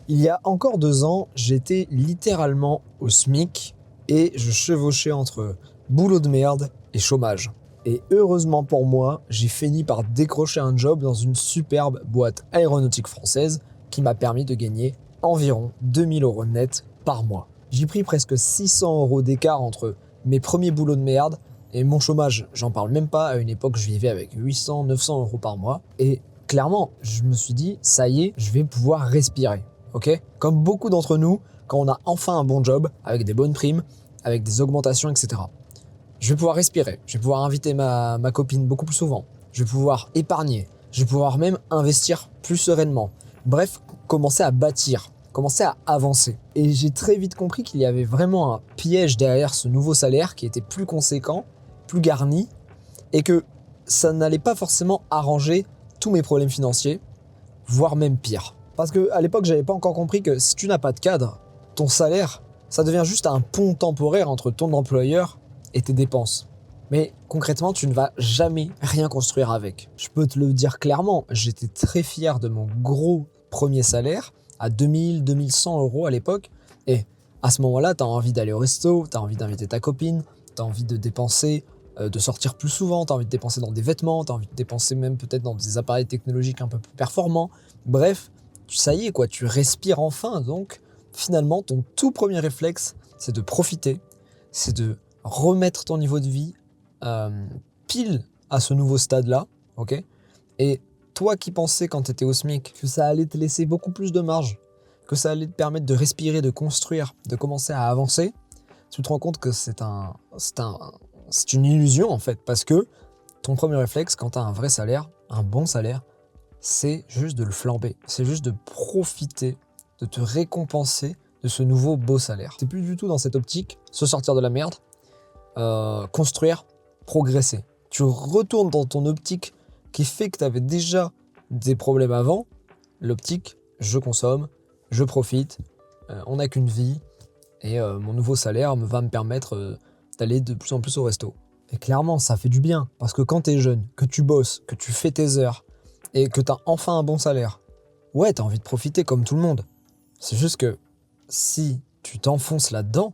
Il y a encore 2 ans, j'étais littéralement au SMIC et je chevauchais entre boulot de merde et chômage. Et heureusement pour moi, j'ai fini par décrocher un job dans une superbe boîte aéronautique française qui m'a permis de gagner environ 2000 € net par mois. J'ai pris presque 600 € d'écart entre mes premiers boulots de merde et mon chômage. J'en parle même pas, à une époque je vivais avec 800-900 € par mois. Et clairement, je me suis dit, ça y est, je vais pouvoir respirer. Ok ? Comme beaucoup d'entre nous, quand on a enfin un bon job, avec des bonnes primes, avec des augmentations, etc. Je vais pouvoir respirer, je vais pouvoir inviter ma copine beaucoup plus souvent, je vais pouvoir épargner, je vais pouvoir même investir plus sereinement. Bref, commencer à bâtir, commencer à avancer. Et j'ai très vite compris qu'il y avait vraiment un piège derrière ce nouveau salaire qui était plus conséquent, plus garni, et que ça n'allait pas forcément arranger tous mes problèmes financiers, voire même pire. Parce qu'à l'époque, j'avais pas encore compris que si tu n'as pas de cadre, ton salaire, ça devient juste un pont temporaire entre ton employeur et tes dépenses. Mais concrètement, tu ne vas jamais rien construire avec. Je peux te le dire clairement, j'étais très fier de mon gros premier salaire, à 2000-2100 € à l'époque. Et à ce moment-là, tu as envie d'aller au resto, tu as envie d'inviter ta copine, tu as envie de dépenser, de sortir plus souvent, tu as envie de dépenser dans des vêtements, tu as envie de dépenser même peut-être dans des appareils technologiques un peu plus performants. Bref, ça y est quoi, tu respires enfin. Donc finalement, ton tout premier réflexe, c'est de profiter, c'est de remettre ton niveau de vie pile à ce nouveau stade-là, ok ? Et toi qui pensais quand tu étais au SMIC que ça allait te laisser beaucoup plus de marge, que ça allait te permettre de respirer, de construire, de commencer à avancer, tu te rends compte que c'est une illusion en fait, parce que ton premier réflexe quand tu as un vrai salaire, un bon salaire, c'est juste de le flamber, c'est juste de profiter, de te récompenser de ce nouveau beau salaire. T'es plus du tout dans cette optique, se sortir de la merde, construire, progresser. Tu retournes dans ton optique qui fait que tu avais déjà des problèmes avant, l'optique je consomme, je profite, on n'a qu'une vie et mon nouveau salaire va me permettre d'aller de plus en plus au resto. Et clairement, ça fait du bien parce que quand tu es jeune, que tu bosses, que tu fais tes heures et que tu as enfin un bon salaire, ouais, tu as envie de profiter comme tout le monde. C'est juste que si tu t'enfonces là-dedans,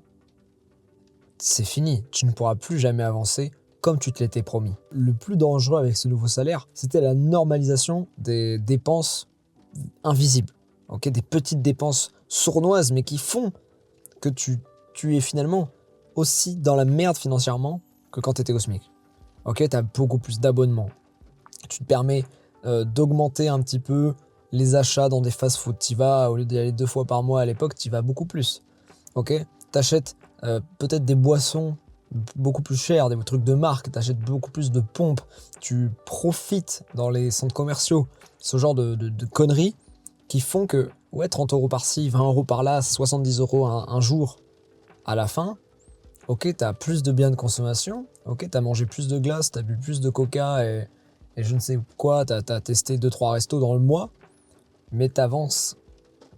c'est fini, tu ne pourras plus jamais avancer comme tu te l'étais promis. Le plus dangereux avec ce nouveau salaire, c'était la normalisation des dépenses invisibles. Okay, des petites dépenses sournoises, mais qui font que tu es finalement aussi dans la merde financièrement que quand tu étais au SMIC. Okay, tu as beaucoup plus d'abonnements. Tu te permets d'augmenter un petit peu les achats dans des fast-food. Tu vas, au lieu d'y aller 2 fois par mois à l'époque, tu y vas beaucoup plus. Okay, tu achètes peut-être des boissons beaucoup plus chères, des trucs de marque, tu achètes beaucoup plus de pompes, tu profites dans les centres commerciaux, ce genre de conneries qui font que, ouais, 30 € par-ci, 20 € par-là, 70 € un jour à la fin, ok, tu as plus de biens de consommation, ok, tu as mangé plus de glace, tu as bu plus de coca et je ne sais quoi, tu as testé 2-3 restos dans le mois, mais tu n'avances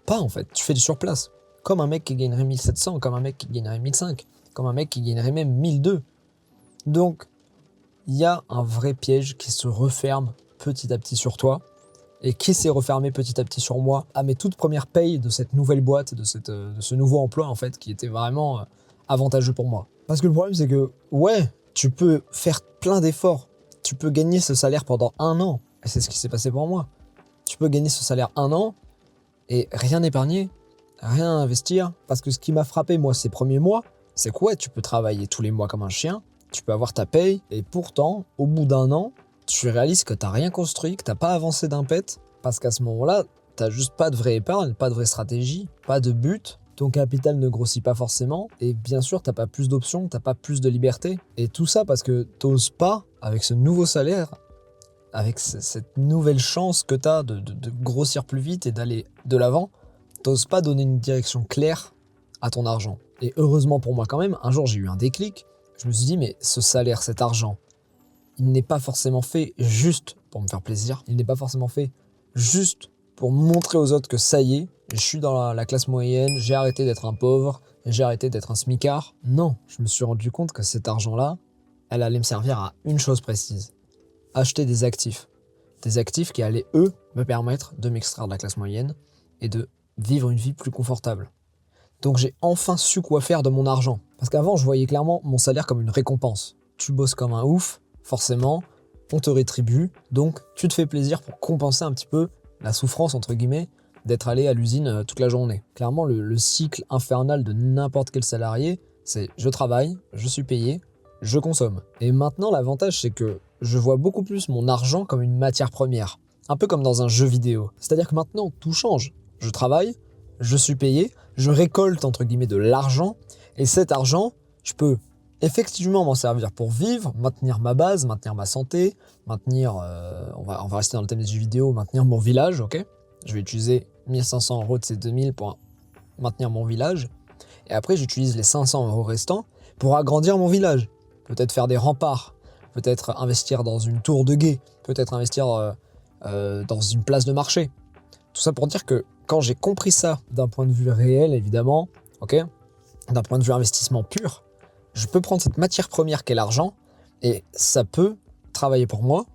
pas en fait, tu fais du surplace. Comme un mec qui gagnerait 1700, comme un mec qui gagnerait 1500, comme un mec qui gagnerait même 1200. Donc, il y a un vrai piège qui se referme petit à petit sur toi et qui s'est refermé petit à petit sur moi à mes toutes premières payes de cette nouvelle boîte, de ce nouveau emploi en fait, qui était vraiment avantageux pour moi. Parce que le problème c'est que, ouais, tu peux faire plein d'efforts, tu peux gagner ce salaire pendant 1 an, et c'est ce qui s'est passé pour moi. Tu peux gagner ce salaire 1 an et rien épargner, rien investir, parce que ce qui m'a frappé moi ces premiers mois, c'est que ouais, tu peux travailler tous les mois comme un chien, tu peux avoir ta paye, et pourtant, au bout d'1 an, tu réalises que t'as rien construit, que t'as pas avancé d'un pet, parce qu'à ce moment-là, t'as juste pas de vraie épargne, pas de vraie stratégie, pas de but, ton capital ne grossit pas forcément, et bien sûr, t'as pas plus d'options, t'as pas plus de liberté, et tout ça parce que t'oses pas, avec ce nouveau salaire, avec cette nouvelle chance que t'as de grossir plus vite et d'aller de l'avant, t'oses pas donner une direction claire à ton argent. Et heureusement pour moi quand même, un jour j'ai eu un déclic, je me suis dit mais ce salaire, cet argent, il n'est pas forcément fait juste pour me faire plaisir, il n'est pas forcément fait juste pour montrer aux autres que ça y est, je suis dans la classe moyenne, j'ai arrêté d'être un pauvre, j'ai arrêté d'être un smicard. Non, je me suis rendu compte que cet argent-là, elle allait me servir à une chose précise, acheter des actifs qui allaient eux me permettre de m'extraire de la classe moyenne et de vivre une vie plus confortable. Donc j'ai enfin su quoi faire de mon argent. Parce qu'avant, je voyais clairement mon salaire comme une récompense. Tu bosses comme un ouf, forcément, on te rétribue, donc tu te fais plaisir pour compenser un petit peu la souffrance, entre guillemets, d'être allé à l'usine toute la journée. Clairement, le cycle infernal de n'importe quel salarié, c'est je travaille, je suis payé, je consomme. Et maintenant, l'avantage, c'est que je vois beaucoup plus mon argent comme une matière première. Un peu comme dans un jeu vidéo. C'est-à-dire que maintenant, tout change. Je travaille, je suis payé, je récolte, entre guillemets, de l'argent, et cet argent, je peux effectivement m'en servir pour vivre, maintenir ma base, maintenir ma santé, maintenir, on va rester dans le thème des jeux vidéo, maintenir mon village, ok ? Je vais utiliser 1500 € de ces 2000 pour maintenir mon village. Et après, j'utilise les 500 € restants pour agrandir mon village. Peut-être faire des remparts, peut-être investir dans une tour de guet, peut-être investir dans une place de marché. Tout ça pour dire que quand j'ai compris ça d'un point de vue réel, évidemment, ok, d'un point de vue investissement pur, je peux prendre cette matière première qu'est l'argent et ça peut travailler pour moi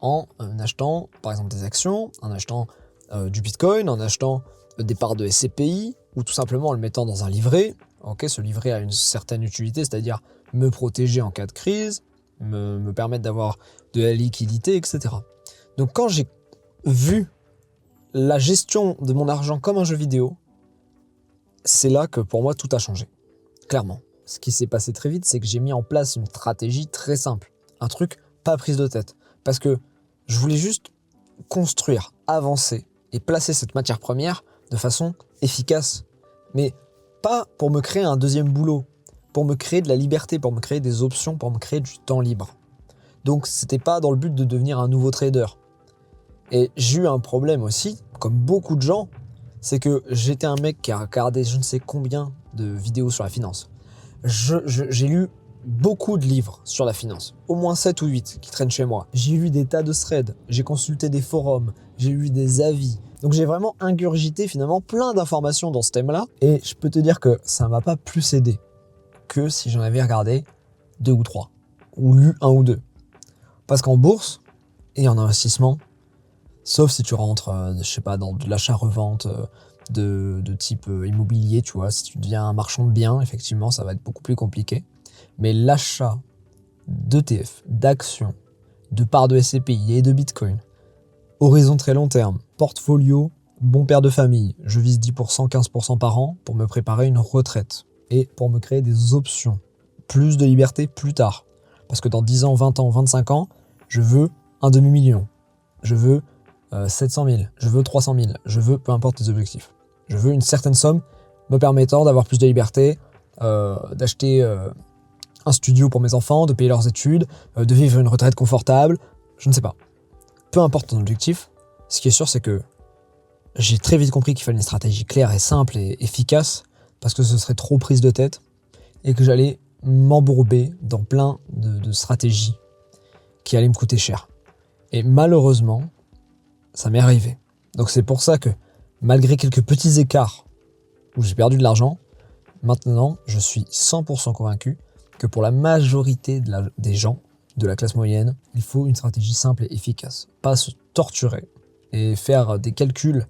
en achetant par exemple des actions, en achetant du Bitcoin, en achetant des parts de SCPI ou tout simplement en le mettant dans un livret. Ok, ce livret a une certaine utilité, c'est-à-dire me protéger en cas de crise, me permettre d'avoir de la liquidité, etc. Donc quand j'ai vu la gestion de mon argent comme un jeu vidéo, c'est là que pour moi tout a changé, clairement. Ce qui s'est passé très vite, c'est que j'ai mis en place une stratégie très simple, un truc pas prise de tête, parce que je voulais juste construire, avancer et placer cette matière première de façon efficace, mais pas pour me créer un deuxième boulot, pour me créer de la liberté, pour me créer des options, pour me créer du temps libre. Donc c'était pas dans le but de devenir un nouveau trader. Et j'ai eu un problème aussi, comme beaucoup de gens, c'est que j'étais un mec qui a regardé je ne sais combien de vidéos sur la finance. J'ai lu beaucoup de livres sur la finance, au moins 7 ou 8 qui traînent chez moi. J'ai lu des tas de threads, j'ai consulté des forums, j'ai lu des avis. Donc j'ai vraiment ingurgité finalement plein d'informations dans ce thème-là et je peux te dire que ça m'a pas plus aidé que si j'en avais regardé 2 ou 3 ou lu 1 ou 2. Parce qu'en bourse et en investissement, sauf si tu rentres, je sais pas, dans de l'achat-revente de type immobilier, tu vois, si tu deviens un marchand de biens, effectivement, ça va être beaucoup plus compliqué. Mais l'achat d'ETF, d'actions, de parts de SCPI et de Bitcoin, horizon très long terme, portfolio, bon père de famille, je vise 10%, 15% par an pour me préparer une retraite et pour me créer des options, plus de liberté plus tard. Parce que dans 10 ans, 20 ans, 25 ans, je veux un demi-million, je veux 700 000, je veux 300 000, je veux peu importe tes objectifs. Je veux une certaine somme me permettant d'avoir plus de liberté, d'acheter un studio pour mes enfants, de payer leurs études, de vivre une retraite confortable, je ne sais pas. Peu importe ton objectif, ce qui est sûr c'est que j'ai très vite compris qu'il fallait une stratégie claire et simple et efficace parce que ce serait trop prise de tête et que j'allais m'embourber dans plein de stratégies qui allaient me coûter cher. Et malheureusement, ça m'est arrivé. Donc c'est pour ça que, malgré quelques petits écarts où j'ai perdu de l'argent, maintenant je suis 100% convaincu que pour la majorité des gens de la classe moyenne, il faut une stratégie simple et efficace. Pas se torturer et faire des calculs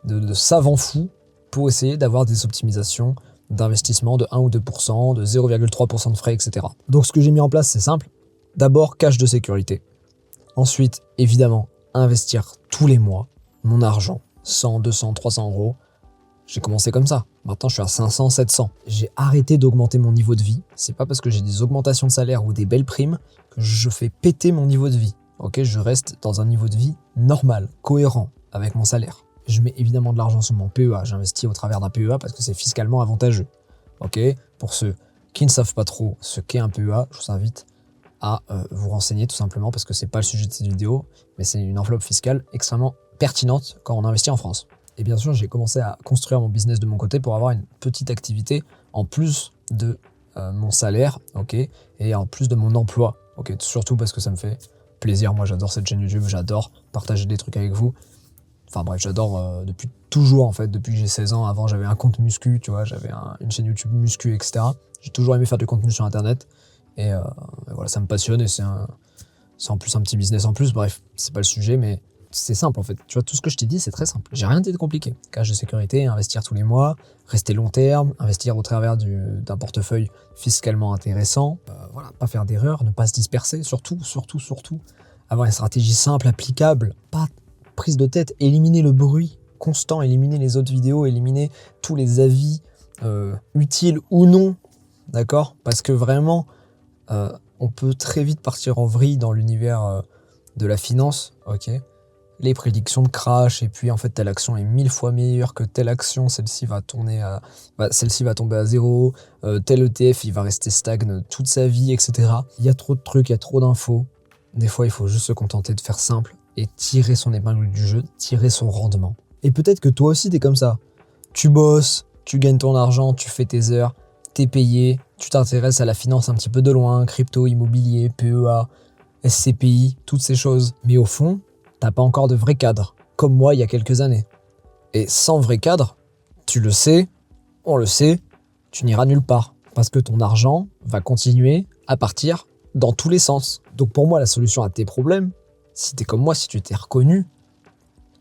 de savants fous pour essayer d'avoir des optimisations d'investissement de 1 ou 2%, de 0,3% de frais, etc. Donc ce que j'ai mis en place, c'est simple. D'abord, cache de sécurité. Ensuite, évidemment, investir tous les mois mon argent, 100, 200, 300 €. J'ai commencé comme ça. Maintenant, je suis à 500, 700. J'ai arrêté d'augmenter mon niveau de vie. C'est pas parce que j'ai des augmentations de salaire ou des belles primes que je fais péter mon niveau de vie. Ok, je reste dans un niveau de vie normal, cohérent avec mon salaire. Je mets évidemment de l'argent sur mon PEA. J'investis au travers d'un PEA parce que c'est fiscalement avantageux. Ok, pour ceux qui ne savent pas trop ce qu'est un PEA, je vous invite à vous renseigner tout simplement parce que c'est pas le sujet de cette vidéo, mais c'est une enveloppe fiscale extrêmement pertinente quand on investit en France. Et bien sûr, j'ai commencé à construire mon business de mon côté pour avoir une petite activité en plus de mon salaire, ok, et en plus de mon emploi, ok, surtout parce que ça me fait plaisir. Moi, j'adore cette chaîne YouTube, j'adore partager des trucs avec vous. Enfin bref, j'adore depuis toujours en fait, depuis que j'ai 16 ans. Avant, j'avais un compte muscu, tu vois, j'avais une chaîne YouTube muscu, etc. J'ai toujours aimé faire du contenu sur Internet. Et voilà, ça me passionne et c'est en plus un petit business en plus. Bref, c'est pas le sujet, mais c'est simple en fait. Tu vois, tout ce que je t'ai dit, c'est très simple. J'ai rien dit de compliqué. Cache de sécurité, investir tous les mois, rester long terme, investir au travers d'un portefeuille fiscalement intéressant. Voilà, pas faire d'erreurs, ne pas se disperser. Surtout. Avoir une stratégie simple, applicable, pas prise de tête, éliminer le bruit constant, éliminer les autres vidéos, éliminer tous les avis utiles ou non. D'accord ? Parce que vraiment, on peut très vite partir en vrille dans l'univers de la finance, ok ? Les prédictions de crash, et puis en fait telle action est 1000 fois meilleure que telle action, celle-ci va tomber à zéro, tel ETF il va rester stagne toute sa vie, etc. Il y a trop de trucs, il y a trop d'infos. Des fois il faut juste se contenter de faire simple et tirer son épingle du jeu, tirer son rendement. Et peut-être que toi aussi t'es comme ça. Tu bosses, tu gagnes ton argent, tu fais tes heures, t'es payé, tu t'intéresses à la finance un petit peu de loin, crypto, immobilier, PEA, SCPI, toutes ces choses. Mais au fond, t'as pas encore de vrai cadre, comme moi il y a quelques années. Et sans vrai cadre, tu le sais, on le sait, tu n'iras nulle part. Parce que ton argent va continuer à partir dans tous les sens. Donc pour moi, la solution à tes problèmes, si t'es comme moi, si tu t'es reconnu,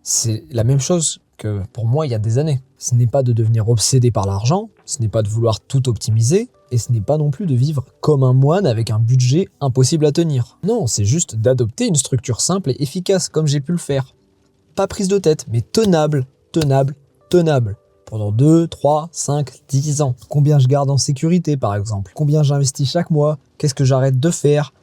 c'est la même chose que pour moi il y a des années. Ce n'est pas de devenir obsédé par l'argent, ce n'est pas de vouloir tout optimiser, et ce n'est pas non plus de vivre comme un moine avec un budget impossible à tenir. Non, c'est juste d'adopter une structure simple et efficace comme j'ai pu le faire. Pas prise de tête, mais tenable. Pendant 2, 3, 5, 10 ans. Combien je garde en sécurité par exemple ? Combien j'investis chaque mois ? Qu'est-ce que j'arrête de faire ?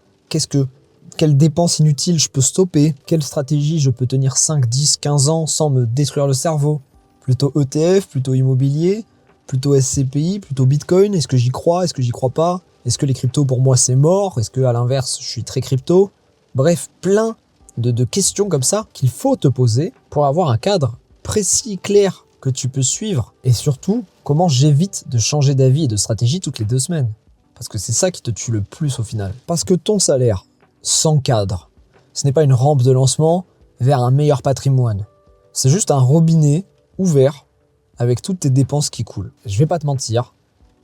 Quelles dépenses inutiles je peux stopper ? Quelle stratégie je peux tenir 5, 10, 15 ans sans me détruire le cerveau ? Plutôt ETF, plutôt immobilier, plutôt SCPI, plutôt Bitcoin ? Est-ce que j'y crois ? Est-ce que j'y crois pas ? Est-ce que les cryptos pour moi c'est mort ? Est-ce que à l'inverse je suis très crypto ? Bref, plein de questions comme ça qu'il faut te poser pour avoir un cadre précis, clair, que tu peux suivre. Et surtout, comment j'évite de changer d'avis et de stratégie toutes les 2 semaines ? Parce que c'est ça qui te tue le plus au final. Parce que ton salaire, sans cadre, ce n'est pas une rampe de lancement vers un meilleur patrimoine. C'est juste un robinet ouvert avec toutes tes dépenses qui coulent. Je vais pas te mentir,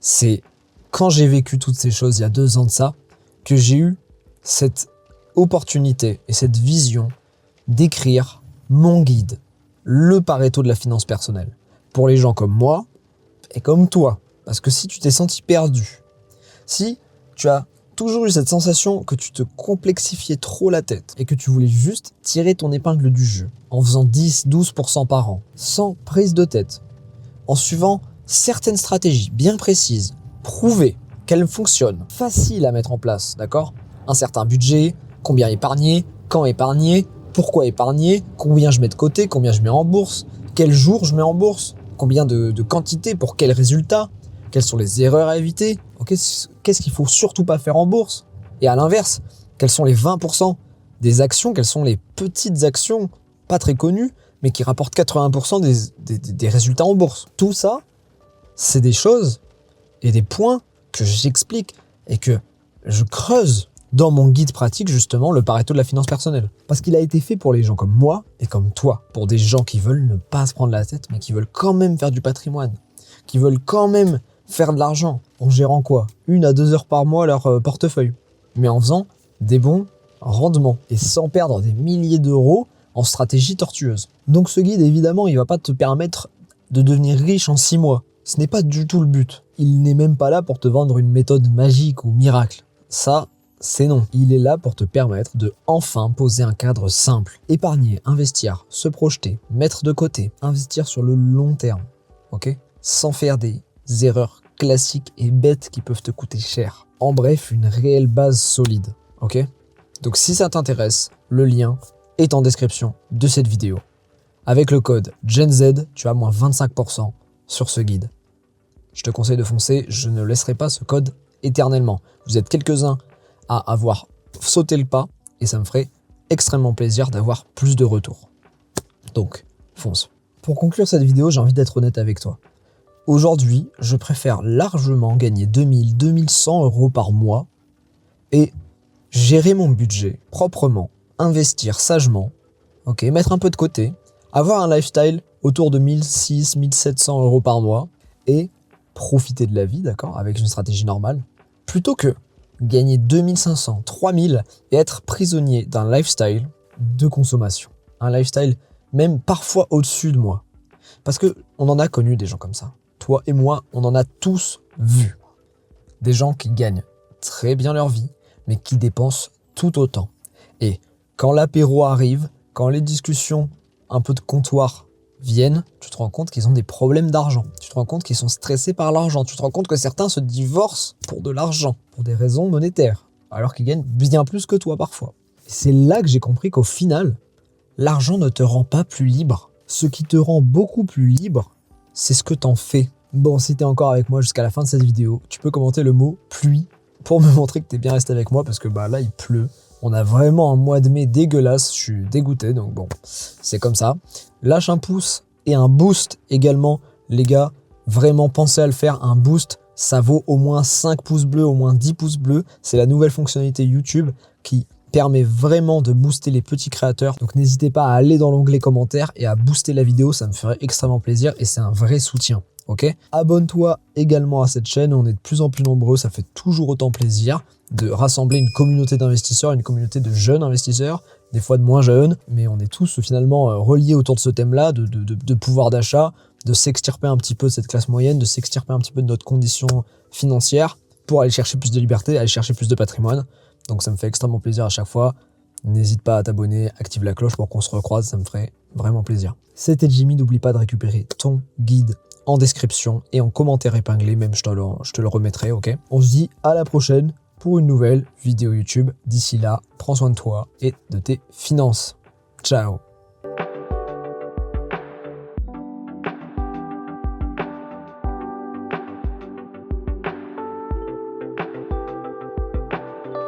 c'est quand j'ai vécu toutes ces choses il y a 2 ans de ça que j'ai eu cette opportunité et cette vision d'écrire mon guide, le Pareto de la finance personnelle, pour les gens comme moi et comme toi. Parce que si tu t'es senti perdu, si tu as toujours eu cette sensation que tu te complexifiais trop la tête et que tu voulais juste tirer ton épingle du jeu en faisant 10-12% par an, sans prise de tête, en suivant certaines stratégies bien précises, prouvées, qu'elles fonctionnent, faciles à mettre en place, d'accord ? Un certain budget, combien épargner, quand épargner, pourquoi épargner, combien je mets de côté, combien je mets en bourse, quel jour je mets en bourse, combien de quantité pour quel résultat, quelles sont les erreurs à éviter, qu'est-ce qu'il faut surtout pas faire en bourse, et à l'inverse, quels sont les 20% des actions, quelles sont les petites actions pas très connues, mais qui rapportent 80% des résultats en bourse. Tout ça, c'est des choses et des points que j'explique et que je creuse dans mon guide pratique, justement, le Pareto de la finance personnelle. Parce qu'il a été fait pour les gens comme moi et comme toi, pour des gens qui veulent ne pas se prendre la tête, mais qui veulent quand même faire du patrimoine, qui veulent quand même faire de l'argent, en gérant quoi ? 1 à 2 heures par mois leur portefeuille, mais en faisant des bons rendements et sans perdre des milliers d'euros en stratégie tortueuse. Donc ce guide, évidemment, il va pas te permettre de devenir riche en 6 mois. Ce n'est pas du tout le but. Il n'est même pas là pour te vendre une méthode magique ou miracle. Ça, c'est non. Il est là pour te permettre de enfin poser un cadre simple. Épargner, investir, se projeter, mettre de côté, investir sur le long terme, ok ? Sans faire des erreurs classiques et bêtes qui peuvent te coûter cher. En bref, une réelle base solide, ok ? Donc si ça t'intéresse, le lien est en description de cette vidéo. Avec le code GENZ, tu as moins 25% sur ce guide. Je te conseille de foncer, je ne laisserai pas ce code éternellement. Vous êtes quelques-uns à avoir sauté le pas et ça me ferait extrêmement plaisir d'avoir plus de retours. Donc, fonce. Pour conclure cette vidéo, j'ai envie d'être honnête avec toi. Aujourd'hui, je préfère largement gagner 2000, 2100 euros par mois et gérer mon budget proprement, investir sagement, ok, mettre un peu de côté, avoir un lifestyle autour de 1600, 1700 euros par mois et profiter de la vie, d'accord, avec une stratégie normale, plutôt que gagner 2500, 3000 et être prisonnier d'un lifestyle de consommation. un lifestyle même parfois au-dessus de moi. Parce que on en a connu des gens comme ça. Toi et moi, on en a tous vu. Des gens qui gagnent très bien leur vie, mais qui dépensent tout autant. Et quand l'apéro arrive, quand les discussions un peu de comptoir viennent, tu te rends compte qu'ils ont des problèmes d'argent. Tu te rends compte qu'ils sont stressés par l'argent. Tu te rends compte que certains se divorcent pour de l'argent, pour des raisons monétaires, alors qu'ils gagnent bien plus que toi parfois. Et c'est là que j'ai compris qu'au final, l'argent ne te rend pas plus libre. Ce qui te rend beaucoup plus libre, c'est ce que t'en fais. Bon, si t'es encore avec moi jusqu'à la fin de cette vidéo, tu peux commenter le mot pluie pour me montrer que t'es bien resté avec moi parce que là il pleut. On a vraiment un mois de mai dégueulasse, je suis dégoûté, donc bon, c'est comme ça. Lâche un pouce et un boost également, les gars. Vraiment, pensez à le faire, un boost, ça vaut au moins 5 pouces bleus, au moins 10 pouces bleus. C'est la nouvelle fonctionnalité YouTube qui permet vraiment de booster les petits créateurs. Donc n'hésitez pas à aller dans l'onglet commentaires et à booster la vidéo, ça me ferait extrêmement plaisir et c'est un vrai soutien. Ok, abonne-toi également à cette chaîne, on est de plus en plus nombreux, ça fait toujours autant plaisir de rassembler une communauté d'investisseurs, une communauté de jeunes investisseurs, des fois de moins jeunes, mais on est tous finalement reliés autour de ce thème-là, de pouvoir d'achat, de s'extirper un petit peu de cette classe moyenne, de s'extirper un petit peu de notre condition financière pour aller chercher plus de liberté, aller chercher plus de patrimoine. Donc ça me fait extrêmement plaisir à chaque fois. N'hésite pas à t'abonner, active la cloche pour qu'on se recroise, ça me ferait vraiment plaisir. C'était Jimmy, n'oublie pas de récupérer ton guide en description et en commentaire épinglé, même je te le remettrai, ok? On se dit à la prochaine pour une nouvelle vidéo YouTube. D'ici là, prends soin de toi et de tes finances. Ciao!